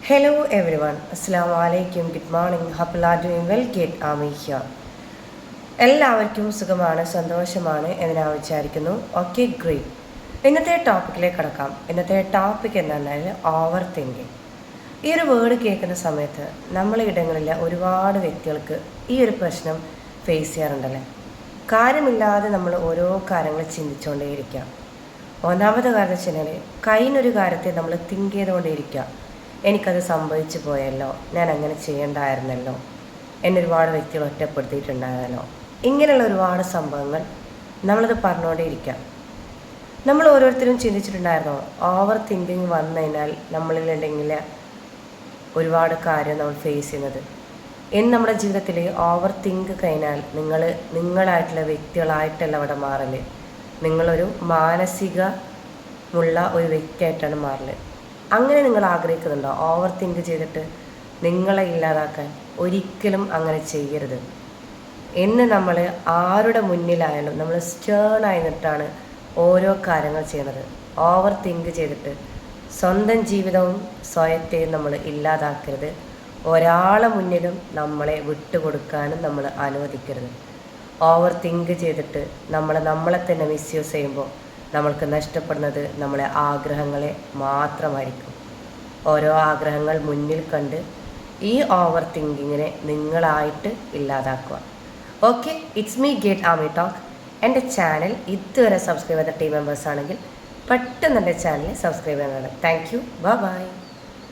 Hello everyone. Assalamu alaikum. Good morning. Hope you are doing well. Get Ami here. എല്ലാവർക്കും സുഖമാണ്, സന്തോഷമാണ് എന്ന് ഞാൻ വിചാരിക്കുന്നു. Okay, great. ഇന്നത്തെ ടോപ്പിക്കിലേക്ക് കടക്കാം. ഇന്നത്തെ ടോപ്പിക് എന്താണെന്നാൽ ഓവർ തിങ്കിങ്. ഈ ഒരു വേർഡ് കേൾക്കുന്ന സമയത്ത് നമ്മളെ ഇടങ്ങളിൽ ഒരുപാട് വ്യക്തികൾക്ക് ഈ ഒരു പ്രശ്നം ഫേസ് ചെയ്യാറുണ്ടല്ലേ. കാര്യമില്ലാതെ നമ്മൾ ഓരോ കാര്യങ്ങൾ ചിന്തിച്ചുകൊണ്ടേയിരിക്കുക. ഒന്നാമത്തെ കാര്യം വെച്ചാൽ കഴിഞ്ഞൊരു കാര്യത്തെ നമ്മൾ തിങ്ക് ചെയ്തുകൊണ്ടേയിരിക്കുക. എനിക്കത് സംഭവിച്ചു പോയല്ലോ, ഞാൻ അങ്ങനെ ചെയ്യേണ്ടായിരുന്നല്ലോ, എന്നെ ഒരുപാട് വ്യക്തികൾ ഒറ്റപ്പെടുത്തിയിട്ടുണ്ടായിരുന്നല്ലോ, ഇങ്ങനെയുള്ള ഒരുപാട് സംഭവങ്ങൾ നമ്മളത് പറഞ്ഞുകൊണ്ടേയിരിക്കാം. നമ്മൾ ഓരോരുത്തരും ചിന്തിച്ചിട്ടുണ്ടായിരുന്നോ ഓവർ തിങ്കിങ് വന്നു കഴിഞ്ഞാൽ നമ്മളിലുണ്ടെങ്കിൽ ഒരുപാട് കാര്യം നമ്മൾ ഫേസ് ചെയ്യുന്നത്. നമ്മുടെ ജീവിതത്തിൽ ഓവർ തിങ്ക് കഴിഞ്ഞാൽ നിങ്ങളായിട്ടുള്ള വ്യക്തികളായിട്ടല്ല അവിടെ മാറൽ, നിങ്ങളൊരു മാനസികമുള്ള ഒരു വ്യക്തിയായിട്ടാണ് മാറൽ. അങ്ങനെ നിങ്ങൾ ആഗ്രഹിക്കുന്നുണ്ടോ? ഓവർ തിങ്ക് ചെയ്തിട്ട് നിങ്ങളെ ഇല്ലാതാക്കാൻ ഒരിക്കലും അങ്ങനെ ചെയ്യരുത്. നമ്മൾ ആരുടെ മുന്നിലായാലും നമ്മൾ സ്റ്റേണായി നിന്നിട്ടാണ് ഓരോ കാര്യങ്ങൾ ചെയ്യുന്നത്. ഓവർ തിങ്ക് ചെയ്തിട്ട് സ്വന്തം ജീവിതവും സ്വയത്തെയും നമ്മൾ ഇല്ലാതാക്കരുത്. ഒരാളെ മുന്നിലും നമ്മളെ വിട്ടുകൊടുക്കാനും നമ്മൾ അനുവദിക്കരുത്. ഓവർ തിങ്ക് ചെയ്തിട്ട് നമ്മളെ തന്നെ മിസ്യൂസ് ചെയ്യുമ്പോൾ നമ്മൾക്ക് നഷ്ടപ്പെടുന്നത് നമ്മളെ ആഗ്രഹങ്ങളെ മാത്രമായിരിക്കും. ഓരോ ആഗ്രഹങ്ങൾ മുന്നിൽ കണ്ട് ഈ ഓവർ തിങ്കിങ്ങിനെ നിങ്ങളായിട്ട് ഇല്ലാതാക്കുക. Okay, it's me get Amy talk. എൻ്റെ ചാനൽ ഇതുവരെ സബ്സ്ക്രൈബ് ചെയ്ത ടീം മെമ്പേഴ്സ് ആണെങ്കിൽ പെട്ടെന്ന് എൻ്റെ ചാനൽ സബ്സ്ക്രൈബ് ചെയ്യുന്നതാണ്. Thank you. ബൈ.